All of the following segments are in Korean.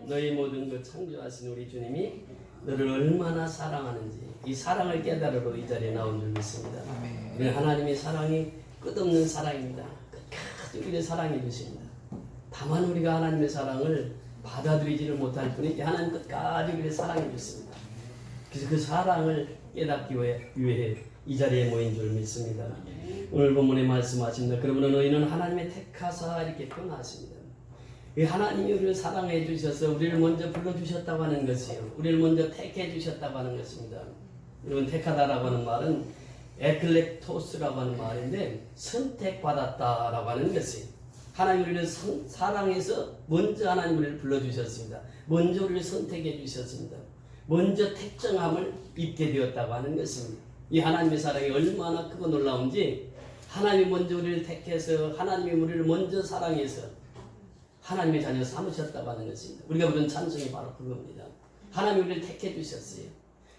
너희 모든 것 창조하신 우리 주님이 너를 얼마나 사랑하는지 이 사랑을 깨달으러 이 자리에 나온 줄 믿습니다. 우리는 하나님의 사랑이 끝없는 사랑입니다. 끝까지 우리를 사랑해 주십니다. 다만 우리가 하나님의 사랑을 받아들이지를 못할 뿐이지 하나님 끝까지 우리를 사랑해 주십니다. 그래서 그 사랑을 깨닫기 위해 이 자리에 모인 줄 믿습니다. 오늘 본문에 말씀하십니다. 그러므로 너희는 하나님의 택하사 이렇게 표현하십니다. 하나님이 우리를 사랑해 주셔서 우리를 먼저 불러주셨다고 하는 것이요, 우리를 먼저 택해 주셨다고 하는 것입니다. 여러분, 택하다라고 하는 말은 에클렉토스라고 하는 말인데 선택받았다라고 하는 것이에요. 하나님 우리를 사랑해서 먼저 하나님 우리를 불러주셨습니다. 먼저 우리를 선택해 주셨습니다. 먼저 택정함을 입게 되었다고 하는 것입니다. 이 하나님의 사랑이 얼마나 크고 놀라운지, 하나님이 먼저 우리를 택해서 하나님이 우리를 먼저 사랑해서 하나님의 자녀 삼으셨다고 하는 것입니다. 우리가 부른 찬송이 바로 그겁니다. 하나님이 우리를 택해 주셨어요.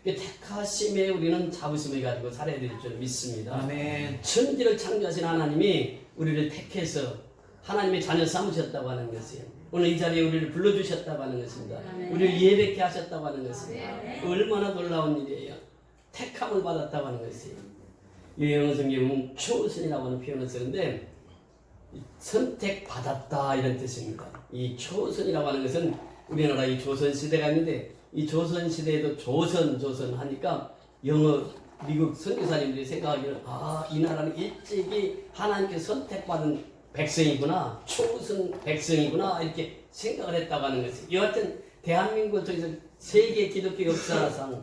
택하심에 우리는 자부심을 가지고 살아야 될 줄 믿습니다. 아멘. 천지를 창조하신 하나님이 우리를 택해서 하나님의 자녀 삼으셨다고 하는 것이에요. 오늘 이 자리에 우리를 불러주셨다고 하는 것입니다. 우리를 예배케 하셨다고 하는 것입니다. 얼마나 놀라운 일이에요. 택함을 받았다고 하는 것이에요. 유영은 성경은 초선이라고 하는 표현을 쓰는데 선택받았다 이런 뜻입니다. 이 초선이라고 하는 것은 우리나라 이 조선시대가 있는데 이 조선시대에도 조선 하니까 영어 미국 선교사님들이 생각하기를 이 나라는 일찍이 하나님께 선택받은 백성이구나, 초선 백성이구나 이렇게 생각을 했다고 하는 것이. 여하튼 대한민국 쪽에서 세계 기독교 역사상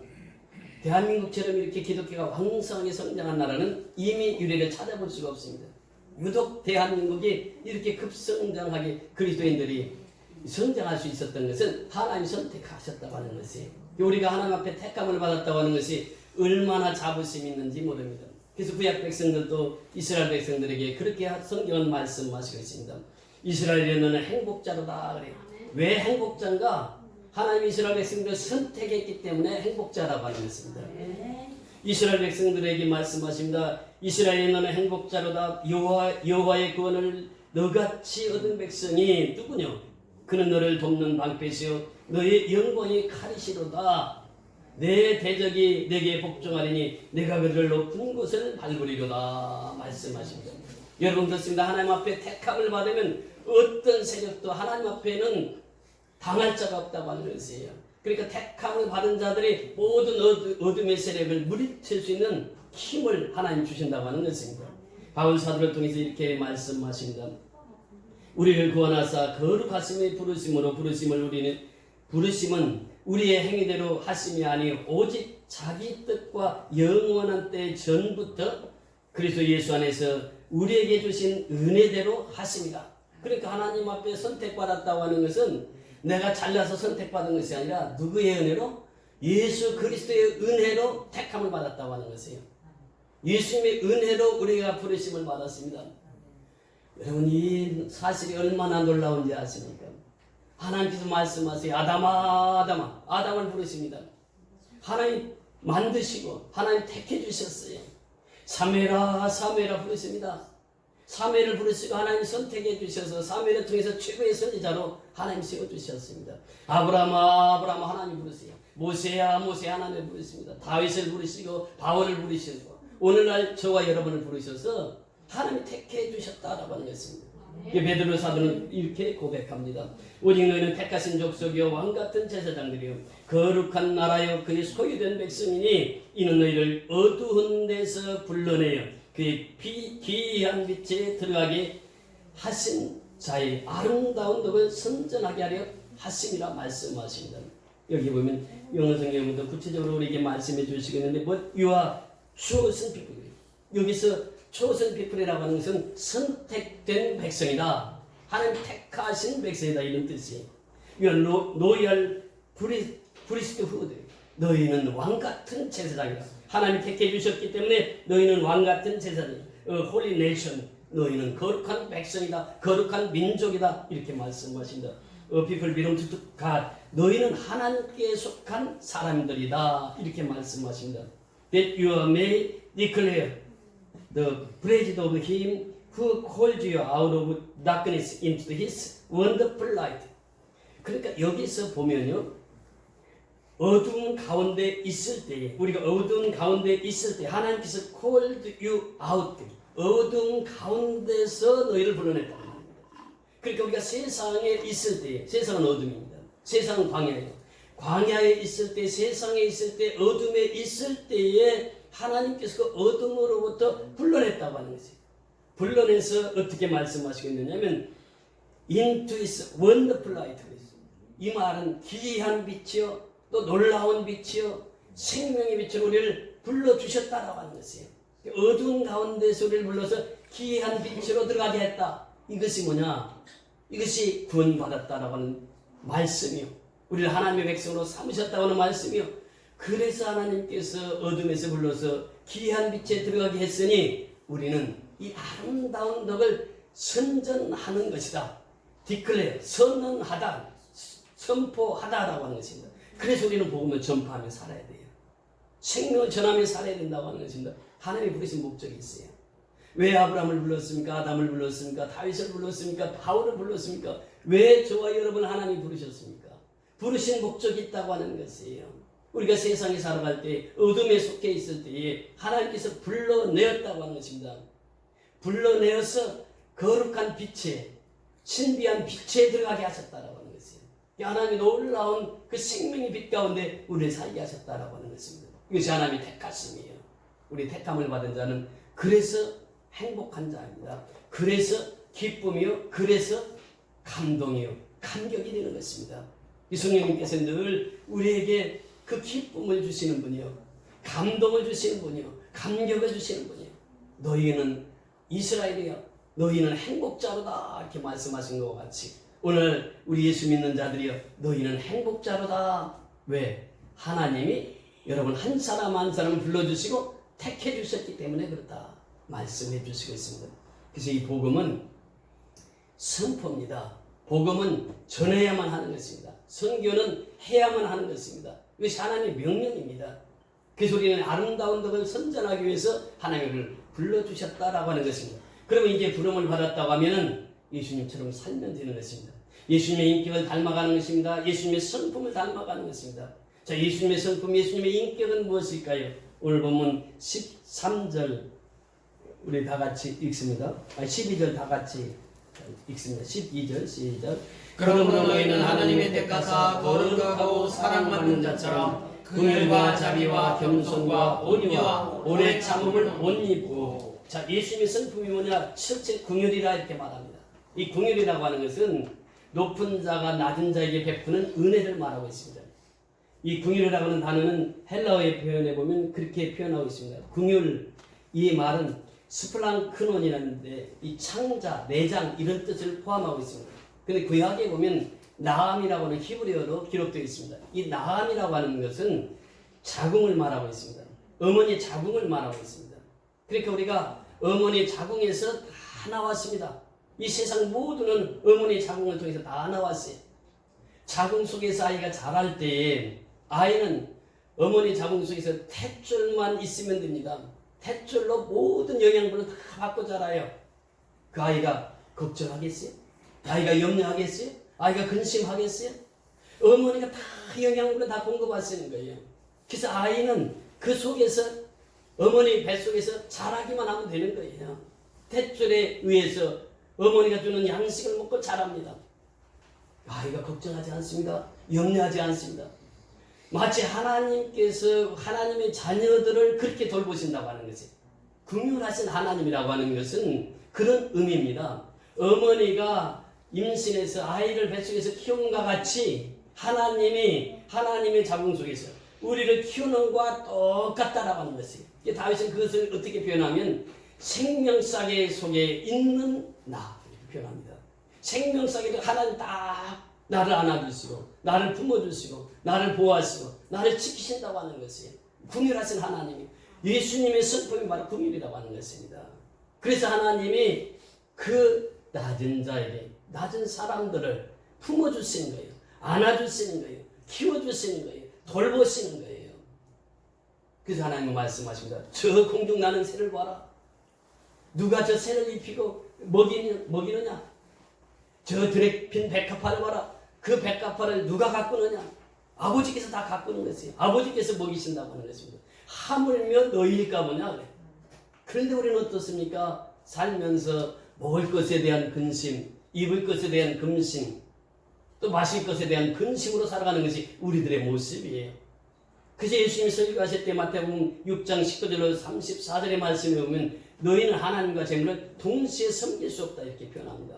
대한민국처럼 이렇게 기독교가 왕성하게 성장한 나라는 이미 유래를 찾아볼 수가 없습니다. 유독 대한민국이 이렇게 급성장하게 그리스도인들이 성장할 수 있었던 것은 하나님이 선택하셨다고 하는 것이에요. 우리가 하나님 앞에 택함을 받았다고 하는 것이 얼마나 자부심이 있는지 모릅니다. 그래서 구약 백성들도 이스라엘 백성들에게 그렇게 성경은 말씀하시고 있습니다. 이스라엘에 너는 행복자로다 그래요. 왜 행복자인가? 하나님이 이스라엘 백성들을 선택했기 때문에 행복자라고 하는 것입니다. 이스라엘 백성들에게 말씀하십니다. 이스라엘에 너는 행복자로다. 여호와의 구원을 너같이 얻은 백성이 누구냐? 그는 너를 돕는 방패시요 너의 영광이 칼이시로다. 내 대적이 내게 복종하리니 내가 그들을 높은 곳을 밟으리로다 말씀하십니다. 여러분 듣습니다. 하나님 앞에 택함을 받으면 어떤 세력도 하나님 앞에는 당할 자가 없다고 하는 것이에요. 그러니까 택함을 받은 자들이 모든 어둠의 세력을 물리칠 수 있는 힘을 하나님 주신다고 하는 것입니다. 바울 사도를 통해서 이렇게 말씀하십니다. 우리를 구원하사 거룩하심의 부르심으로 부르심은 우리의 행위대로 하심이 아니요 오직 자기 뜻과 영원한 때 전부터 그리스도 예수 안에서 우리에게 주신 은혜대로 하심이다. 그러니까 하나님 앞에 선택받았다고 하는 것은 내가 잘나서 선택받은 것이 아니라 누구의 은혜로? 예수 그리스도의 은혜로 택함을 받았다고 하는 것이에요. 예수님의 은혜로 우리가 부르심을 받았습니다. 여러분, 이 사실이 얼마나 놀라운지 아십니까? 하나님께서 말씀하세요. 아담을 부르십니다. 하나님 만드시고 하나님 택해 주셨어요. 사무엘아 부르십니다. 사무엘을 부르시고 하나님 선택해 주셔서 사무엘을 통해서 최고의 선지자로 하나님 세워주셨습니다. 아브라함아 하나님 부르세요. 모세야 하나님을 부르십니다. 다윗을 부르시고 바울을 부르시고 오늘날 저와 여러분을 부르셔서 하나님이 택해 주셨다라고 하는 것입니다. 베드로 사도는 이렇게 고백합니다. 오직 너희는 택하신 족속이요 왕같은 제사장들이요 거룩한 나라요 그의 소유된 백성이니 이는 너희를 어두운 데서 불러내어 그의 기이한 빛에 들어가게 하신 자의 아름다운 덕을 선전하게 하려 하심이라 말씀하십니다. 여기 보면 영어 성경에도 구체적으로 우리에게 말씀해 주시고 있는데 you are chosen people. 여기서 chosen people이라고 하는 것은 선택된 백성이다. 하나님 택하신 백성이다 이런 뜻이에요. You are loyal priesthood. 너희는 왕같은 제사장이다. 하나님 택해 주셨기 때문에 너희는 왕같은 제사장, holy nation. 너희는 거룩한 백성이다. 거룩한 민족이다. 이렇게 말씀하신다. people belong to God. 너희는 하나님께 속한 사람들이다. 이렇게 말씀하신다. That you may declare the praise of Him who called you out of darkness into His wonderful light. 그러니까 여기서 보면요, 어두운 가운데 있을 때에, 우리가 어두운 가운데 있을 때 하나님께서 called you out, 어두운 가운데서 너희를 불러냈다. 그러니까 우리가 세상에 있을 때, 세상은 어둠입니다. 세상은 광야예요. 광야에 있을 때, 세상에 있을 때, 어둠에 있을 때에 하나님께서 그 어둠으로부터 불러냈다고 하는 것이에요. 불러내서 어떻게 말씀하시겠느냐면 into his wonderful light. 이 말은 기이한 빛이요, 또 놀라운 빛이요, 생명의 빛으로 우리를 불러주셨다라고 하는 것이에요. 어두운 가운데서 우리를 불러서 기이한 빛으로 들어가게 했다. 이것이 뭐냐? 이것이 구원받았다라고 하는 말씀이요, 우리를 하나님의 백성으로 삼으셨다고 하는 말씀이요. 그래서 하나님께서 어둠에서 불러서 기이한 빛에 들어가게 했으니 우리는 이 아름다운 덕을 선전하는 것이다. 디클레어, 선언하다, 선포하다라고 하는 것입니다. 그래서 우리는 복음을 전파하며 살아야 돼요. 생명을 전하며 살아야 된다고 하는 것입니다. 하나님이 부르신 목적이 있어요. 왜 아브라함을 불렀습니까? 아담을 불렀습니까? 다윗을 불렀습니까? 바울을 불렀습니까? 왜 저와 여러분 하나님이 부르셨습니까? 부르신 목적이 있다고 하는 것이에요. 우리가 세상에 살아갈 때, 어둠에 속해 있을 때에 하나님께서 불러내었다고 하는 것입니다. 불러내어서 거룩한 빛에, 신비한 빛에 들어가게 하셨다라고 하는 것이에요. 하나님이 놀라운 그 생명의 빛 가운데 우리를 살게 하셨다라고 하는 것입니다. 이것이 하나님이 택하심이에요. 우리 택함을 받은 자는 그래서 행복한 자입니다. 그래서 기쁨이요, 그래서 감동이요, 감격이 되는 것입니다. 이 성령님께서 늘 우리에게 그 기쁨을 주시는 분이요, 감동을 주시는 분이요, 감격을 주시는 분이요. 너희는 이스라엘이여, 너희는 행복자로다, 이렇게 말씀하신 것 같이 오늘 우리 예수 믿는 자들이여, 너희는 행복자로다. 왜? 하나님이 여러분 한 사람 한 사람을 불러주시고 택해 주셨기 때문에 그렇다 말씀해 주시고 있습니다. 그래서 이 복음은 선포입니다. 복음은 전해야만 하는 것입니다. 선교는 해야만 하는 것입니다. 이것이 하나님의 명령입니다. 그래서 우리는 아름다운 덕을 선전하기 위해서 하나님을 불러주셨다라고 하는 것입니다. 그러면 이제 부름을 받았다고 하면은 예수님처럼 살면 되는 것입니다. 예수님의 인격을 닮아가는 것입니다. 예수님의 성품을 닮아가는 것입니다. 자, 예수님의 성품, 예수님의 인격은 무엇일까요? 오늘 본문 13절 우리 다 같이 읽습니다. 12절 다 같이 읽습니다. 12절 시작. 그러므로 너희는 하나님의 택하사 거룩하고 사랑받는 자처럼 긍휼과 자비와 겸손과 온유와 오래 참음을 못 입고. 자, 예수님의 성품이 뭐냐? 실제 긍휼이라 이렇게 말합니다. 이 긍휼이라고 하는 것은 높은 자가 낮은 자에게 베푸는 은혜를 말하고 있습니다. 이 긍휼이라고 하는 단어는 헬라어의 표현에 보면 그렇게 표현하고 있습니다. 긍휼, 이 말은 스플랑크논이라는데 이 창자, 내장 이런 뜻을 포함하고 있습니다. 근데 구약에 보면 나함이라고 하는 히브리어로 기록되어 있습니다. 이 나함이라고 하는 것은 자궁을 말하고 있습니다. 어머니의 자궁을 말하고 있습니다. 그러니까 우리가 어머니의 자궁에서 다 나왔습니다. 이 세상 모두는 어머니의 자궁을 통해서 다 나왔어요. 자궁 속에서 아이가 자랄 때에 아이는 어머니 자궁 속에서 탯줄만 있으면 됩니다. 탯줄로 모든 영양분을 다 받고 자라요. 그 아이가 걱정하겠어요? 아이가 염려하겠어요? 아이가 근심하겠어요? 어머니가 다 영양분을 다 공급하시는 거예요. 그래서 아이는 그 속에서 어머니 뱃속에서 자라기만 하면 되는 거예요. 탯줄에 의해서 어머니가 주는 양식을 먹고 자랍니다. 아이가 걱정하지 않습니다. 염려하지 않습니다. 마치 하나님께서 하나님의 자녀들을 그렇게 돌보신다고 하는 것이, 긍휼하신 하나님이라고 하는 것은 그런 의미입니다. 어머니가 임신해서 아이를 뱃속에서 키운과 같이 하나님이 하나님의 자궁 속에서 우리를 키우는 것과 똑같다라고 하는 것이에요. 다윗은 그것을 어떻게 표현하면 생명싸개 속에 있는 나 이렇게 표현합니다. 생명싸개도 하나님 딱 나를 안아주시고 나를 품어주시고 나를 보호하시고 나를 지키신다고 하는 것이에요. 긍휼하신 하나님이, 예수님의 성품이 바로 긍휼이라고 하는 것입니다. 그래서 하나님이 그 낮은 자에게, 낮은 사람들을 품어주시는 거예요. 안아주시는 거예요. 키워주시는 거예요. 돌보시는 거예요. 그래서 하나님은 말씀하십니다. 저 공중 나는 새를 봐라. 누가 저 새를 입히고 먹이느냐? 저 들에 핀 백합화를 봐라. 그 백합화를 누가 가꾸느냐? 아버지께서 다 가꾸는 것이에요. 아버지께서 먹이신다고 하는 것입니다. 하물며 너희일까 뭐냐 그래. 그런데 우리는 어떻습니까? 살면서 먹을 것에 대한 근심, 입을 것에 대한 근심, 또 마실 것에 대한 근심으로 살아가는 것이 우리들의 모습이에요. 그래서 예수님이 설교하실 때 마태복음 6장 19절로 34절의 말씀에 보면 너희는 하나님과 재물을 동시에 섬길 수 없다 이렇게 표현합니다.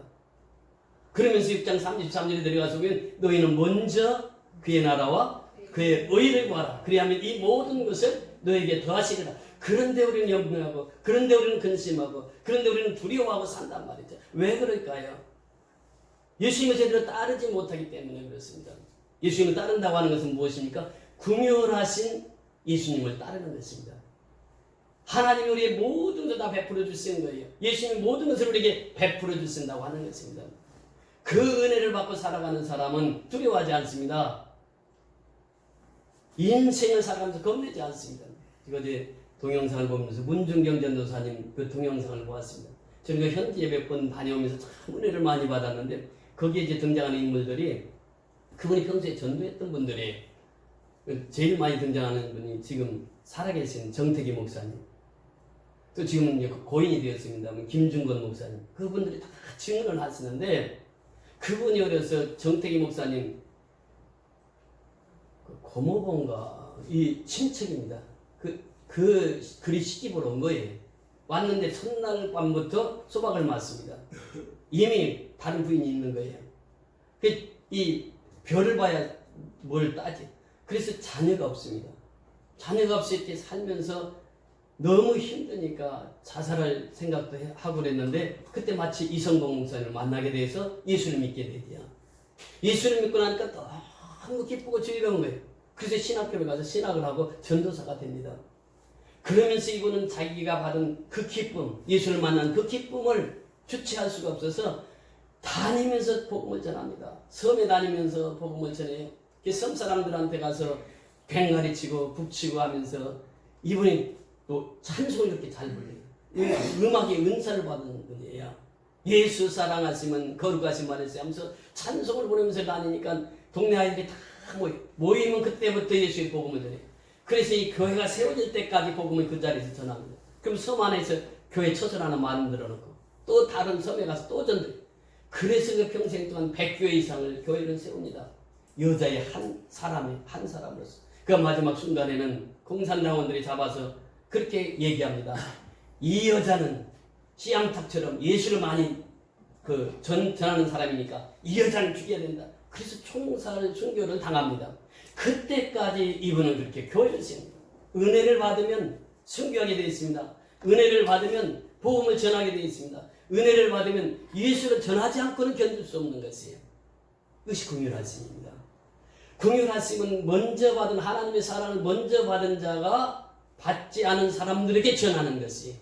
그러면서 6장 33절에 들어가서 보면 너희는 먼저 그의 나라와 그의 의를 구하라. 그리하면 이 모든 것을 너에게 더하시리라. 그런데 우리는 염려하고, 그런데 우리는 근심하고, 그런데 우리는 두려워하고 산단 말이죠. 왜 그럴까요? 예수님을 제대로 따르지 못하기 때문에 그렇습니다. 예수님을 따른다고 하는 것은 무엇입니까? 궁휼하신 예수님을 따르는 것입니다. 하나님이 우리의 모든 것 다 베풀어 주시는 거예요. 예수님이 모든 것을 우리에게 베풀어 주신다고 하는 것입니다. 그 은혜를 받고 살아가는 사람은 두려워하지 않습니다. 인생을 살아가면서 겁내지 않습니다. 이거 이제 동영상을 보면서 문중경 전도사님 그 동영상을 보았습니다. 저는 그 현지에 몇 번 다녀오면서 참 은혜를 많이 받았는데 거기에 이제 등장하는 인물들이 그분이 평소에 전도했던 분들이 제일 많이 등장하는 분이 지금 살아계신 정태기 목사님, 또 지금은 고인이 되었습니다. 김중건 목사님, 그분들이 다 증언을 하시는데 그분이 어려서 정태기 목사님 고모본가 이 친척입니다. 그리 시집으로 온 거예요. 왔는데 첫날 밤부터 수박을 맞습니다. 이미 다른 부인이 있는 거예요. 이 별을 봐야 뭘 따지. 그래서 자녀가 없습니다. 자녀가 없이 이렇게 살면서 너무 힘드니까 자살할 생각도 하고 그랬는데 그때 마치 이성봉 목사님을 만나게 돼서 예수를 믿게 되대요. 예수를 믿고 나니까 너무 기쁘고 즐거운 거예요. 그래서 신학교를 가서 신학을 하고 전도사가 됩니다. 그러면서 이분은 자기가 받은 그 기쁨, 예수를 만난 그 기쁨을 주체할 수가 없어서 다니면서 복음을 전합니다. 섬에 다니면서 복음을 전해요. 섬 사람들한테 가서 괭가리 치고 북치고 하면서 이분이 또 찬송을 이렇게 잘 불러요. 음악의 은사를 받은 분이에요. 예수 사랑하시면 거룩하신 말했어요 하면서 찬송을 부르면서 다니니까 동네 아이들이 다 모이면 그때부터 예수의 복음을 전해요. 그래서 이 교회가 세워질 때까지 복음을 그 자리에서 전합니다. 그럼 섬 안에서 교회 처소를 하나 만들어 놓고 또 다른 섬에 가서 또 전도해요. 그래서 그 평생 동안 100교회 이상을 교회를 세웁니다. 여자의 한 사람으로서. 그 마지막 순간에는 공산당원들이 잡아서 그렇게 얘기합니다. 이 여자는 씨암탉처럼 예수를 많이 전하는 사람이니까 이 여자는 죽여야 된다. 그래서 총살 순교를 당합니다. 그때까지 이분은 그렇게 교회를 세웁니다. 은혜를 받으면 순교하게 되어 있습니다. 은혜를 받으면 복음을 전하게 되어 있습니다. 은혜를 받으면 예수를 전하지 않고는 견딜 수 없는 것이에요. 이것이 긍휼하심입니다. 긍휼하심은 먼저 받은 하나님의 사랑을 먼저 받은 자가 받지 않은 사람들에게 전하는 것이.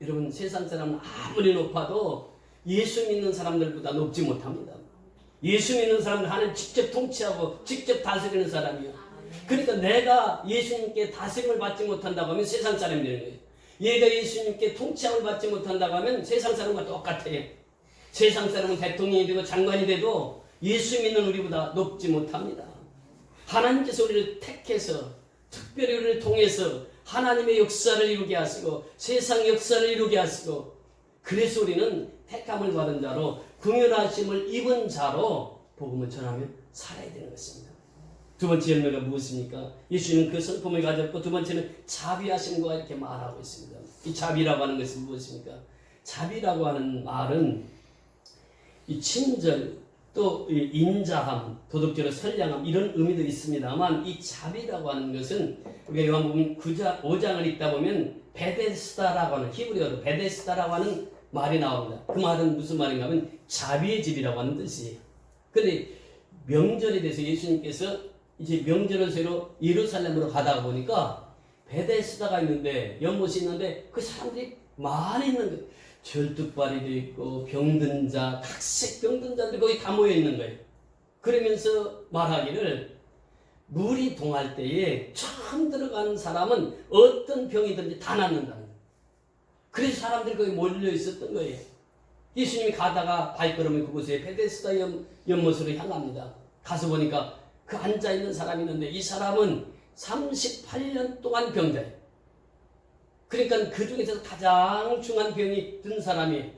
여러분 세상 사람은 아무리 높아도 예수 믿는 사람들보다 높지 못합니다. 예수 믿는 사람은 하나님 직접 통치하고 직접 다스리는 사람이에요. 그러니까 내가 예수님께 다스림을 받지 못한다고 하면 세상 사람이 되는 거예요. 얘가 예수님께 통치함을 받지 못한다고 하면 세상 사람과 똑같아요. 세상 사람은 대통령이 되고 장관이 돼도 예수 믿는 우리보다 높지 못합니다. 하나님께서 우리를 택해서 특별히 우리를 통해서 하나님의 역사를 이루게 하시고 세상 역사를 이루게 하시고 그래서 우리는 택함을 받은 자로 긍휼하심을 입은 자로 복음을 전하며 살아야 되는 것입니다. 두 번째 열매가 무엇입니까? 예수님은 그 성품을 가졌고 두 번째는 자비하심과 이렇게 말하고 있습니다. 이 자비라고 하는 것은 무엇입니까? 자비라고 하는 말은 이 친절 또 인자함, 도덕적으로 선량함 이런 의미도 있습니다만 이 자비라고 하는 것은 우리가 요한복음 5장을 읽다 보면 베데스다라고 하는 히브리어로 베데스다라고 하는 말이 나옵니다. 그 말은 무슨 말인가 하면 자비의 집이라고 하는 뜻이에요. 그런데 명절에 대해서 예수님께서 이제 명절을 새로 예루살렘으로 가다가 보니까 베데스다가 있는데 연못이 있는데 그 사람들이 많이 있는 거예요. 절뚝발이도 있고 병든 자, 각색 병든 자들이 거기 다 모여 있는 거예요. 그러면서 말하기를 물이 동할 때에 처음 들어가는 사람은 어떤 병이든지 다 낫는다는 거예요. 그래서 사람들이 거기 몰려 있었던 거예요. 예수님이 가다가 발걸음을 그곳에 베데스다 연못으로 향합니다. 가서 보니까 그 앉아있는 사람이 있는데 이 사람은 38년 동안 병자예요. 그러니까 그 중에서 가장 중한 병이 든 사람이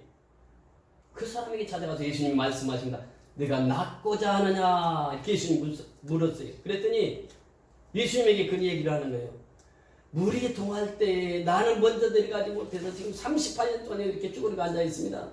그 사람에게 찾아가서 예수님이 말씀하십니다. 내가 낫고자 하느냐? 이렇게 예수님이 물었어요. 그랬더니 예수님에게 그 얘기를 하는 거예요. 물이 동할 때 나는 먼저 내려가지 못해서 지금 38년 동안 이렇게 쭈그리고 앉아 있습니다.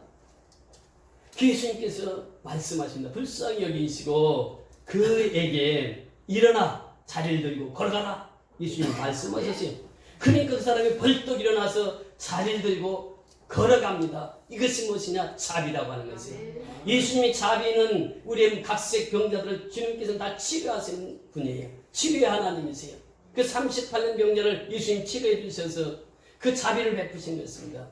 예수님께서 말씀하십니다. 불쌍히 여기시고 그에게 일어나 자리를 들고 걸어가라. 예수님이 말씀하셨어요. 그러니까 그 사람이 벌떡 일어나서 자리를 들고 걸어갑니다. 이것이 무엇이냐? 자비라고 하는 것이에요. 예수님이 자비는 우리의 각색 병자들을 주님께서 다 치료하시는 분이에요. 치료의 하나님이세요. 그 38년 병자를 예수님 치료해 주셔서 그 자비를 베푸신 것입니다.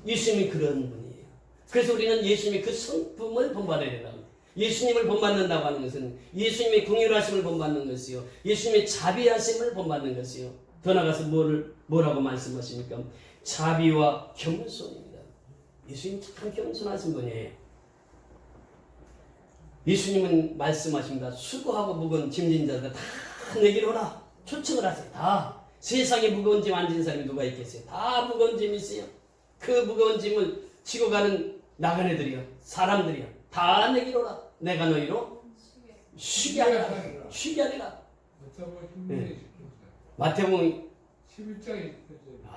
예수님이 그런 분이에요. 그래서 우리는 예수님의 그 성품을 본받아야 된다. 예수님을 본받는다고 하는 것은 예수님의 긍휼하심을 본받는 것이요, 예수님의 자비하심을 본받는 것이요. 더 나아가서 뭐라고 말씀하십니까? 자비와 겸손입니다. 예수님 참 겸손하신 분이에요. 예수님은 말씀하십니다. 수고하고 무거운 짐진 자들 다 내게로 오라. 초청을 하세요. 다. 세상에 무거운 짐 안 진 사람이 누가 있겠어요? 다 무거운 짐이 있어요. 그 무거운 짐을 지고 가는 나그네들이요, 사람들이요, 다 내게로 오라. 내가 너희로 쉬게 하리라. 쉬게 하리라. 마태복음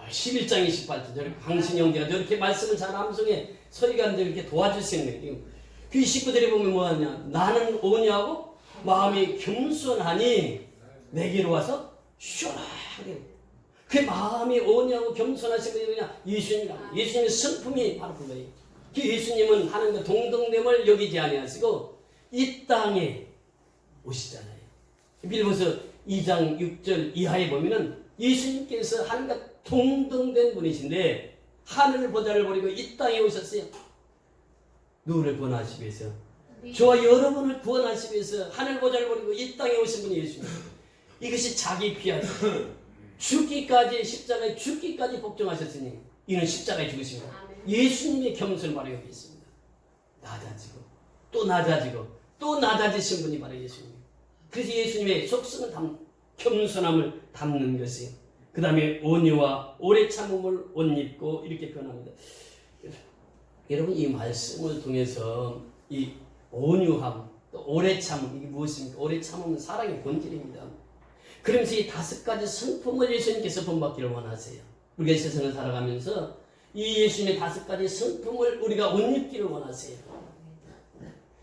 11장 28절 저렇게 강신 형제가 저렇게 말씀을 잘 암송해 서리가 이렇게 도와주시는 거예요. 그 식구들이 보면 뭐하냐? 나는 오냐고 마음이 겸손하니 내게로 와서 쉬어라. 그 마음이 오냐고 겸손하신 분이 뭐냐? 예수님이라. 예수님의 성품이 바로 그거예요. 그 예수님은 하나님과 동등됨을 여기지 아니하시고 이 땅에 오시잖아요. 빌보서 2장 6절 이하에 보면은 예수님께서 하나님과 동등된 분이신데 하늘 보좌를 버리고 이 땅에 오셨어요. 누구를 구원하시기 위해서? 저와 여러분을 구원하시기 위해서 하늘 보좌를 버리고 이 땅에 오신 분이 예수님. 이것이 자기 피하죠. 죽기까지 십자가에 죽기까지 복종하셨으니 이는 십자가에 죽으십니다. 예수님의 겸손을 바로 여기 있습니다. 낮아지고 또 낮아지고 또 낮아지신 분이 바로 예수님. 그래서 예수님의 속성은 겸손함을 담는 것이에요. 그 다음에 온유와 오래 참음을 옷 입고 이렇게 표현합니다. 여러분 이 말씀을 통해서 이 온유함 또 오래 참음 이게 무엇입니까? 오래 참음은 사랑의 본질입니다. 그러면서 이 5가지 성품을 예수님께서 본받기를 원하세요. 우리가 이 세상을 살아가면서 이 예수님의 5가지 성품을 우리가 옷 입기를 원하세요.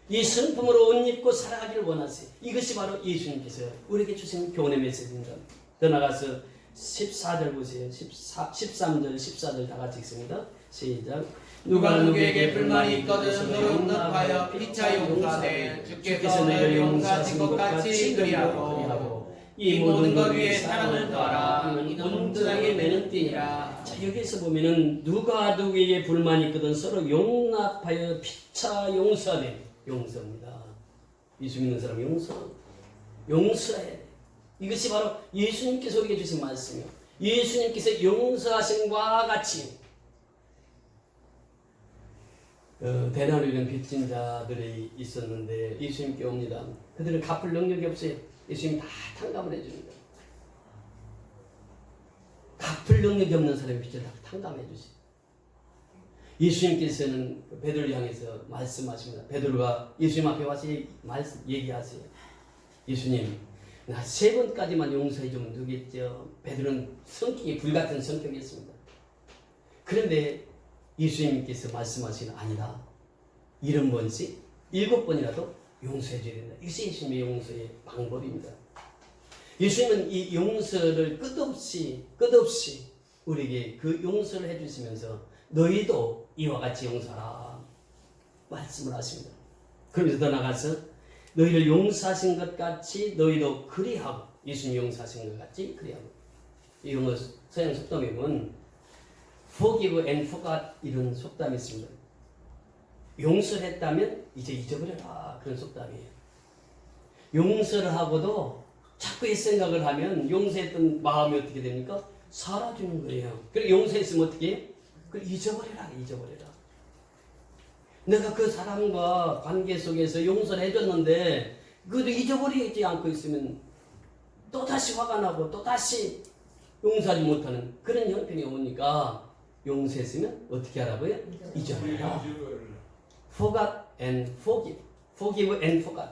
이 성품으로 옷 입고 살아가기를 원하세요. 이것이 바로 예수님께서 우리에게 주신 교훈의 메시지입니다. 더 나가서 14절 보세요. 13절, 14절 다 같이 읽습니다. 시작. 누가 누구에게 불만이 있거든 너를 용납하여 피차 용서하되 주께서 너를 용서하신 것 같이 그리하고 이 모든 것 위에 사랑을 더하라. 이는 온전하게 매는 띠니라. 자, 여기서 보면은 누가 누구에게 불만이 있거든 서로 용납하여 피차 용서하되 용서입니다. 예수 믿는 사람 용서해야 돼. 이것이 바로 예수님께서 우리에게 주신 말씀이에요. 예수님께서 용서하심과 같이 대낮에 이런 빚진 자들이 있었는데 예수님께 옵니다. 그들은 갚을 능력이 없어요. 예수님이 다 탕감을 해줍니다. 갚을 능력이 없는 사람의 빚을 다 탕감해 주세요. 예수님께서는 베드로를 향해서 말씀하십니다. 베드로가 예수님 앞에 와서 얘기하세요. 예수님, 나 3번까지만 용서해 주면 되겠죠. 베드로는 성격이 불같은 성격이었습니다. 그런데 예수님께서 말씀하시는 아니다. 70번씩 7번이라도 용서해 줘야 된다. 이것이 예수님의 용서의 방법입니다. 예수님은 이 용서를 끝없이 우리에게 그 용서를 해주시면서 너희도 이와 같이 용서하라 말씀을 하십니다. 그러면서 더 나가서 너희를 용서하신 것 같이 너희도 그리하고 예수님 용서하신 것 같이 그리하고 이 영어 서양 속담에 보면 forgive and forget 이런 속담이 있습니다. 용서를 했다면 이제 잊어버려라 그런 속담이에요. 용서를 하고도 자꾸 이 생각을 하면 용서했던 마음이 어떻게 됩니까? 사라지는 거예요. 그리고 용서했으면 어떻게 해요? 그걸 잊어버려라. 내가 그 사람과 관계 속에서 용서를 해줬는데 그것도 잊어버리지 않고 있으면 또다시 화가 나고 또다시 용서하지 못하는 그런 형편이 오니까 용서했으면 어떻게 하라고요? 잊어버려라. Forget and forgive. Forgive and forget.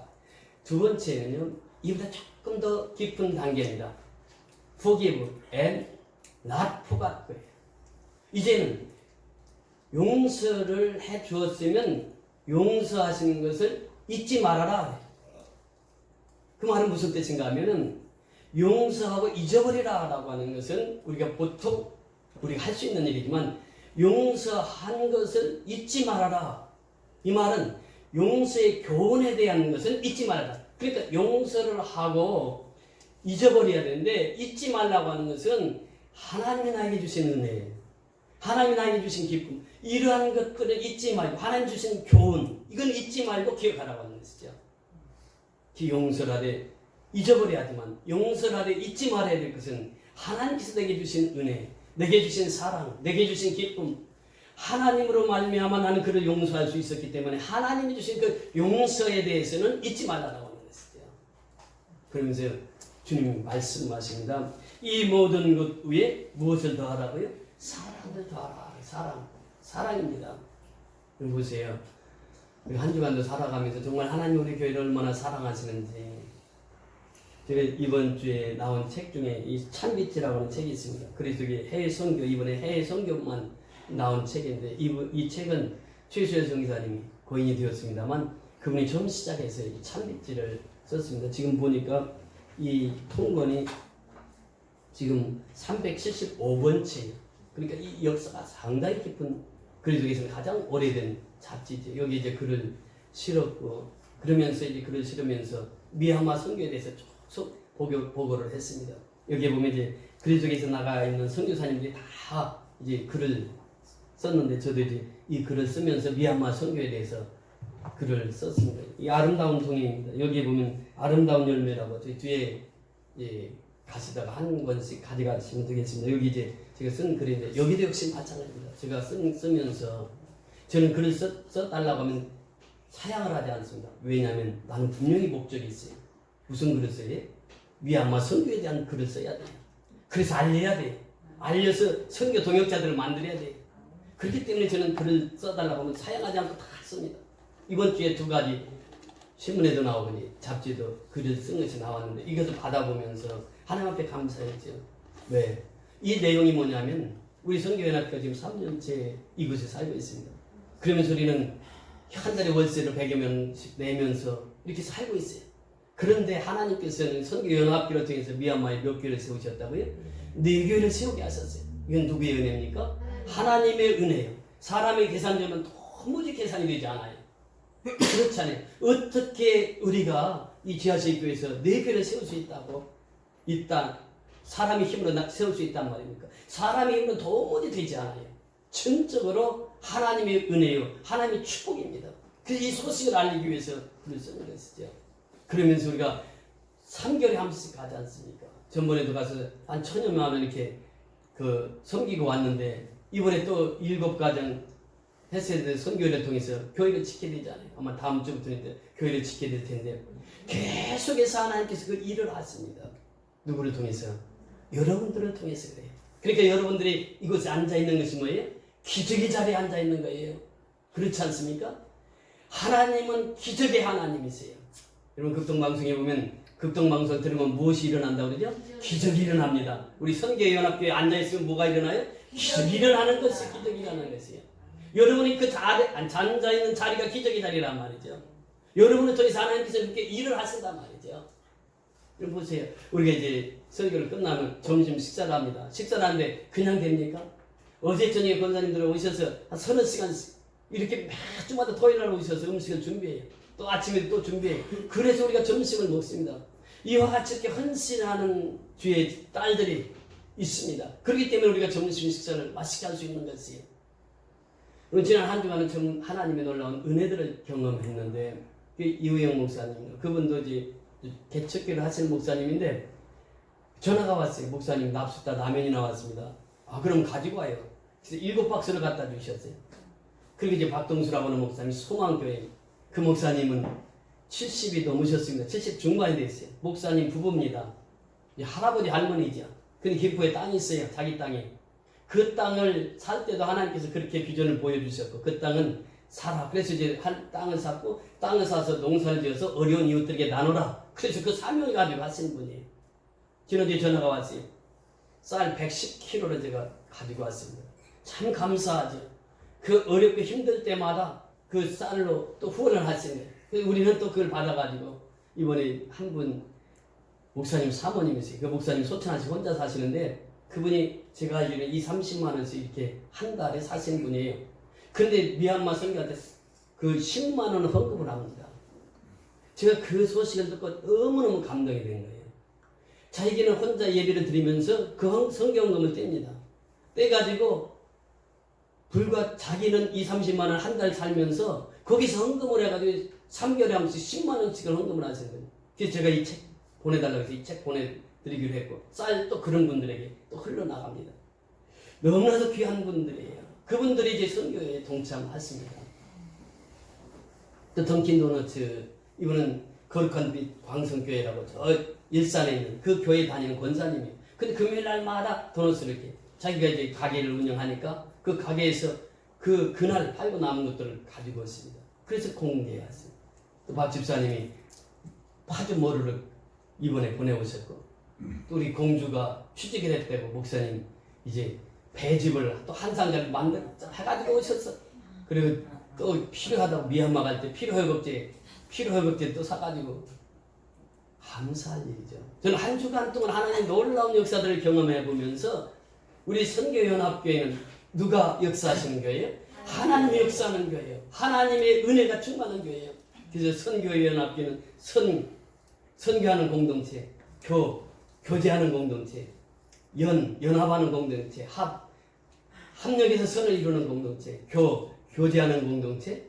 두 번째는요, 이보다 조금 더 깊은 단계입니다. Forgive and not forget. 이제는 용서를 해 주었으면 용서하시는 것을 잊지 말아라. 그 말은 무슨 뜻인가 하면은 용서하고 잊어버리라 라고 하는 것은 우리가 보통 우리가 할 수 있는 일이지만 용서한 것을 잊지 말아라. 이 말은 용서의 교훈에 대한 것은 잊지 말아라. 그러니까 용서를 하고 잊어버려야 되는데 잊지 말라고 하는 것은 하나님이 나에게 주신 은혜, 하나님이 나에게 주신 기쁨, 이러한 것들을 잊지 말고 하나님 주신 교훈, 이건 잊지 말고 기억하라고 하는 것이죠. 용서를 하되 잊어버려야 하지만 용서를 하되 잊지 말아야 될 것은 하나님께서 내게 주신 은혜, 내게 주신 사랑, 내게 주신 기쁨, 하나님으로 말미암아 나는 그를 용서할 수 있었기 때문에 하나님이 주신 그 용서에 대해서는 잊지 말라고 하는 것이죠. 그러면서 주님이 말씀하십니다. 이 모든 것 위에 무엇을 더하라고요? 사랑을 더하라. 사랑입니다. 보세요. 한 주간도 살아가면서 정말 하나님 우리 교회를 얼마나 사랑하시는지. 제가 이번 주에 나온 책 중에 이 참빛이라고 하는 책이 있습니다. 그래서 이게 해외 선교, 이번에 해외 선교만 나온 책인데 이 책은 최수연 선교사님이 고인이 되었습니다만 그분이 처음 시작해서 이 참빛을 썼습니다. 지금 보니까 이 통권이 지금 375번째예요. 그러니까 이 역사가 상당히 깊은, 그래서 여기서 가장 오래된 잡지죠. 여기 이제 글을 실었고, 그러면서 이제 글을 실으면서 미얀마 선교에 대해서 쭉 보고를 했습니다. 여기에 보면 이제 그리스도에서 나가 있는 선교사님들이 다 이제 글을 썼는데 저도 이제 이 글을 쓰면서 미얀마 선교에 대해서 글을 썼습니다. 이 아름다운 동행입니다. 여기에 보면 아름다운 열매라고 뒤에 예, 가시다가 한 권씩 가져가시면 되겠습니다. 여기 이제 제가 쓴 글인데 여기도 역시 마찬가지입니다. 제가 쓰면서 저는 글을 써달라고 하면 사양을 하지 않습니다. 왜냐하면 나는 분명히 목적이 있어요. 무슨 글을 써야 돼? 미얀마 선교에 대한 글을 써야 돼. 그래서 알려야 돼. 알려서 선교 동역자들을 만들어야 돼. 그렇기 때문에 저는 글을 써달라고 하면 사양하지 않고 다 씁니다. 이번 주에 두 가지 신문에도 나오더니 잡지도 글을 쓴 것이 나왔는데 이것을 받아보면서 하나님 앞에 감사했죠. 왜? 이 내용이 뭐냐면 우리 선교연합회가 지금 3년째 이곳에 살고 있습니다. 그러면서 우리는 한 달에 월세를 100여 명씩 내면서 이렇게 살고 있어요. 그런데 하나님께서는 선교연합회를 통해서 미얀마에 몇 교회를 세우셨다고요? 4교회를 세우게 하셨어요. 이건 누구의 은혜입니까? 하나님의 은혜예요. 사람의 계산되면 도무지 계산이 되지 않아요. 그렇잖아요. 어떻게 우리가 이 지하실교회에서 4교회를 세울 수 있다. 사람의 힘으로 세울 수 있단 말입니까? 사람의 힘으로 도무지 되지 않아요. 전적으로 하나님의 은혜요, 하나님의 축복입니다. 그래서 이 소식을 알리기 위해서 글을 쓰는 것이죠. 그러면서 우리가 3개월에 한 번씩 가지 않습니까? 전번에도 가서 한 1000여 명 이렇게 섬기고 왔는데 이번에 또 7가정 했을 선교회를 통해서 교회를 지켜야 되잖아요. 아마 다음 주부터는 교회를 지켜야 될 텐데 계속해서 하나님께서 그 일을 하십니다. 누구를 통해서? 여러분들을 통해서 그래요. 그러니까 여러분들이 이곳에 앉아있는 것이 뭐예요? 기적의 자리에 앉아있는 거예요. 그렇지 않습니까? 하나님은 기적의 하나님이세요. 여러분 극동방송에 보면 극동방송 들으면 무엇이 일어난다고 그러죠? 기적이 일어납니다. 우리 선교연합교회에 앉아있으면 뭐가 일어나요? 기적이 일어나는 것이 기적이 일어나는 것이에요. 여러분이 그 앉아있는 자리가 기적의 자리란 말이죠. 여러분을 통해서 하나님께서 이렇게 일을 하신단 말이죠. 여러분 보세요. 우리가 이제 설교를 끝나면 점심 식사를 합니다. 식사를 하는데 그냥 됩니까? 어제 저녁에 권사님들 오셔서 한 30시간씩 이렇게 매주마다 토요일날 오셔서 음식을 준비해요. 또 아침에 또 준비해요. 그래서 우리가 점심을 먹습니다. 이와 같이 이렇게 헌신하는 주의 딸들이 있습니다. 그렇기 때문에 우리가 점심 식사를 맛있게 할 수 있는 것이에요. 지난 한 주간은 하나님의 놀라운 은혜들을 경험했는데 이우영 목사님, 그분도 이제 개척교를 하시는 목사님인데 전화가 왔어요. 목사님 납수다 라면이 나왔습니다. 아 그럼 가지고 와요. 그래서 7박스를 갖다 주셨어요. 그리고 이제 박동수라고 하는 목사님 소망교회 그 목사님은 70이 넘으셨습니다. 70 중반이 됐어요. 목사님 부부입니다. 할아버지 할머니죠. 근데 김포에 땅이 있어요. 자기 땅이. 그 땅을 살 때도 하나님께서 그렇게 비전을 보여주셨고 그 땅은 사라. 그래서 이제 땅을 샀고 땅을 사서 농사를 지어서 어려운 이웃들에게 나누라. 그래서 그 사명을 가지고 하신 분이에요. 지난주에 전화가 왔어요. 쌀 110kg를 제가 가지고 왔습니다. 참 감사하죠. 그 어렵고 힘들 때마다 그 쌀로 또 후원을 하시는 거예요. 그래서 우리는 또 그걸 받아가지고 이번에 한 분 목사님 사모님이세요. 그 목사님 소천하시 혼자 사시는데 그분이 제가 알기로는 30만 원씩 이렇게 한 달에 사신 분이에요. 그런데 미얀마 선교한테 그 10만 원을 헌금을 합니다. 제가 그 소식을 듣고 너무너무 감동이 된 거예요. 자기는 혼자 예배를 드리면서 그 성경금을 뗍니다. 떼가지고 불과 자기는 30만 원 한 달 살면서 거기서 헌금을 해가지고 3개월에 한 번씩 10만 원씩을 헌금을 하시는 거예요. 그래서 제가 이 책 보내달라고 해서 이 책 보내드리기로 했고 쌀 또 그런 분들에게 또 흘러나갑니다. 너무나도 귀한 분들이에요. 그분들이 이제 선교에 동참하십니다. 또 던킨 도너츠 이분은 거룩한 빛 광성교회라고 저 일산에 있는 그 교회 다니는 권사님이에요. 근데 금요일 날마다 도너츠를 이렇게 자기가 이제 가게를 운영하니까 그 가게에서 그날 팔고 남은 것들을 가지고 왔습니다. 그래서 공개했어요. 또 박 집사님이 파주 머루를 이번에 보내오셨고 또 우리 공주가 취직을 했다고 목사님 이제 배집을 또 한 상자를 만들어 해가지고 오셨어. 그리고 또 필요하다고 미얀마 갈 때 필요회복제 또 사가지고 감사할 일이죠. 저는 한 주간 동안 하나님의 놀라운 역사들을 경험해 보면서 우리 선교연합교회는 누가 역사하시는 교회예요? 하나님이 역사하는 교회예요. 하나님의 은혜가 충만한 교회예요. 그래서 선교연합교회는 선교하는 공동체, 교제하는 공동체, 연합하는 공동체, 합력해서 선을 이루는 공동체, 교제하는 공동체,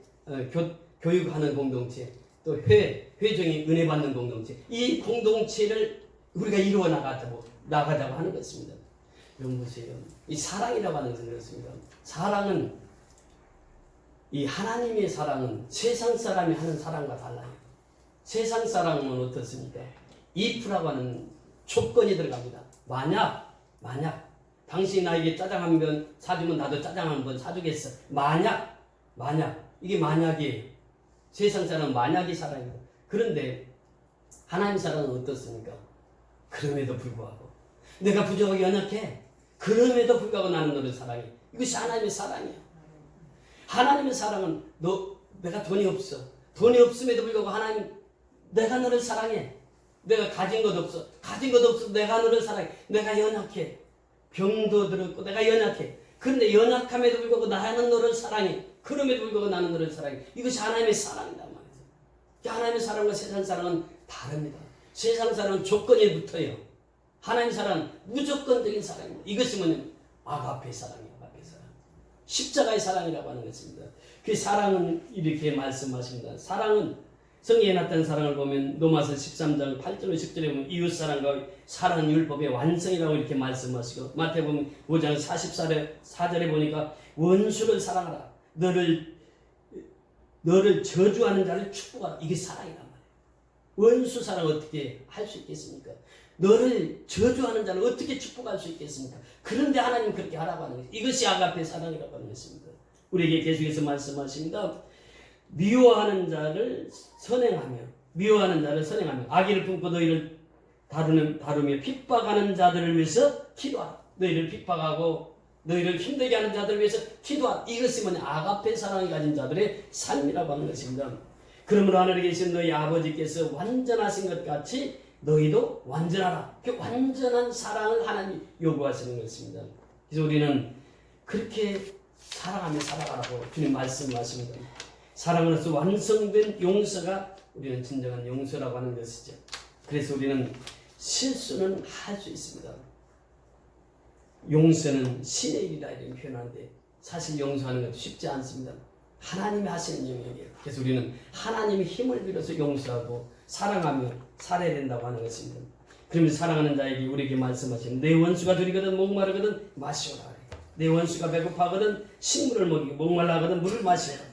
교육하는 공동체, 또 회중이 은혜 받는 공동체. 이 공동체를 우리가 이루어 나가자고 하는 것입니다. 여러분 보세요. 이 사랑이라고 하는 것은 그렇습니다. 사랑은 이 하나님의 사랑은 세상 사람이 하는 사랑과 달라요. 세상 사랑은 어떻습니까? if라고 하는 조건이 들어갑니다. 만약 당신이 나에게 짜장 한 번 사주면 나도 짜장 한 번 사주겠어. 만약 이게 만약이에요. 세상 사람은 만약이 사랑입니다. 그런데 하나님 사랑은 어떻습니까? 그럼에도 불구하고 내가 부족하게 연약해. 그럼에도 불구하고 나는 너를 사랑해. 이것이 하나님의 사랑이에요. 하나님의 사랑은 내가 돈이 없어. 돈이 없음에도 불구하고 하나님 내가 너를 사랑해. 내가 가진 것 없어. 내가 너를 사랑해. 내가 연약해. 병도 들었고 내가 연약해. 그런데 연약함에도 불구하고 나는 너를 사랑해. 그럼에도 불구하고 나는 너를 사랑해. 이것이 하나님의 사랑이란 말이죠. 하나님의 사랑과 세상 사랑은 다릅니다. 세상 사랑은 조건에 붙어요. 하나님의 사랑은 무조건적인 사랑입니다. 이것이 뭐냐면 아가페 사랑이에요. 아가페 사랑. 십자가의 사랑이라고 하는 것입니다. 그 사랑은 이렇게 말씀하십니다. 사랑은 성경에 나타난 사랑을 보면 로마서 13장 8절로 10절에 보면 이웃사랑과 사랑은 율법의 완성이라고 이렇게 말씀하시고 마태복음 5장 44절에 보니까 원수를 사랑하라. 너를 저주하는 자를 축복하라. 이게 사랑이란 말이에요. 원수 사랑 어떻게 할 수 있겠습니까? 너를 저주하는 자를 어떻게 축복할 수 있겠습니까? 그런데 하나님 그렇게 하라고 하는 거예요. 이것이 아가페 사랑이라고 하는 것입니다. 우리에게 계속해서 말씀하십니다. 미워하는 자를 선행하며 악의를 품고 너희를 다루며 핍박하는 자들을 위해서 기도하라. 너희를 핍박하고 너희를 힘들게 하는 자들을 위해서 기도하라. 이것이 뭐냐? 아가페 사랑을 가진 자들의 삶이라고 하는 것입니다. 그러므로 하늘에 계신 너희 아버지께서 완전하신 것 같이 너희도 완전하라. 그 완전한 사랑을 하나님이 요구하시는 것입니다. 그래서 우리는 그렇게 사랑하며 살아가라고 주님 말씀하십니다. 사랑으로서 완성된 용서가 우리는 진정한 용서라고 하는 것이죠. 그래서 우리는 실수는 할 수 있습니다. 용서는 신의 일이라 이렇게 표현하는데 사실 용서하는 것도 쉽지 않습니다. 하나님이 하시는 영역이에요. 그래서 우리는 하나님의 힘을 빌어서 용서하고 사랑하며 살아야 된다고 하는 것입니다. 그러면서 사랑하는 자에게 우리에게 말씀하시는 내 원수가 두리거든 목마르거든 마시오라. 내 원수가 배고파하거든 식물을 먹이고 목말라하거든 물을 마시라.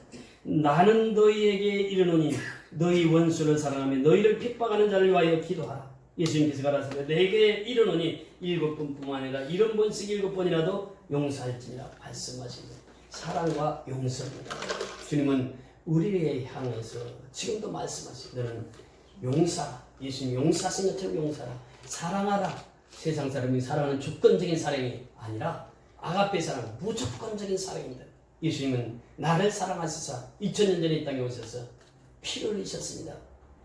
나는 너희에게 이르노니 너희 원수를 사랑하며 너희를 핍박하는 자를 위하여 기도하라. 예수님께서 가라사대 내게 이르노니 7번뿐만 아니라 70번씩 7번이라도 용서할지니라 말씀하십니다. 사랑과 용서입니다. 주님은 우리를 향해서 지금도 말씀하시고 너는 용서하라. 예수님 용서하신 것처럼 용서하라. 사랑하라. 세상 사람이 사랑하는 주권적인 사랑이 아니라 아가페 사랑, 무조건적인 사랑입니다. 예수님은 나를 사랑하시사 2000년 전에 이 땅에 오셔서 피를 흘리셨습니다.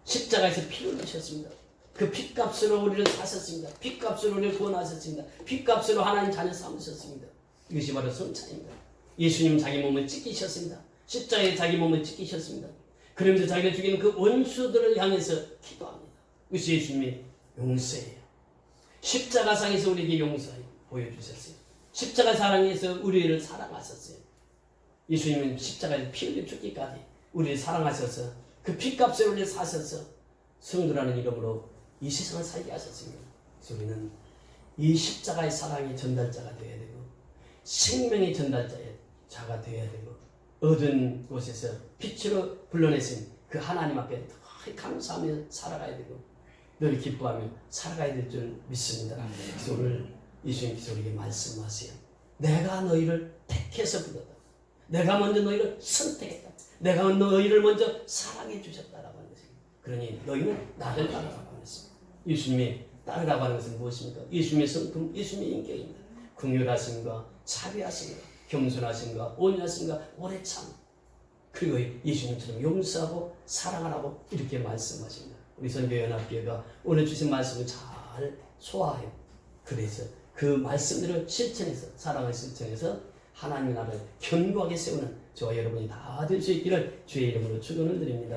십자가에서 피를 흘리셨습니다. 그 핏값으로 우리를 사셨습니다. 핏값으로 우리를 구원하셨습니다. 핏값으로 하나님 자녀 삼으셨습니다. 이것이 바로 성찬입니다. 예수님은 자기 몸을 찢기셨습니다. 십자가에 자기 몸을 찢기셨습니다. 그러면서 자기를 죽이는 그 원수들을 향해서 기도합니다. 이것이 예수님의 용서예요. 십자가상에서 우리에게 용서를 보여주셨어요. 십자가 사랑에서 우리를 사랑하셨어요. 예수님은 십자가에서 피 흘려 죽기까지 우리를 사랑하셔서 그 핏값을 우리를 사셔서 성도라는 이름으로 이 세상을 살게 하셨습니다. 그래서 우리는 이 십자가의 사랑의 전달자가 되어야 되고 생명의 전달자가 되어야 되고 어두운 곳에서 빛으로 불러내신 그 하나님 앞에 늘 감사하며 살아가야 되고 늘 기뻐하며 살아가야 될 줄 믿습니다. 그래서 오늘 예수님께서 우리에게 말씀하세요. 내가 너희를 택해서 불렀다. 내가 먼저 너희를 선택했다. 내가 너희를 먼저 사랑해 주셨다라고 하는 것입니다. 그러니 너희는 나를 따르라고 하는 것입니다. 예수님이 따르라고 하는 것은 무엇입니까? 예수님의 성품, 예수님의 인격입니다. 긍휼하심과 자비하심과 겸손하심과 온유하심과 오래 참 그리고 예수님처럼 용서하고 사랑하라고 이렇게 말씀하십니다. 우리 선교연합교회가 오늘 주신 말씀을 잘 소화해요. 그래서 그 말씀들을 실천해서 사랑을 실천해서 하나님의 나라를 견고하게 세우는 저와 여러분이 다 될 수 있기를 주의 이름으로 축원을 드립니다.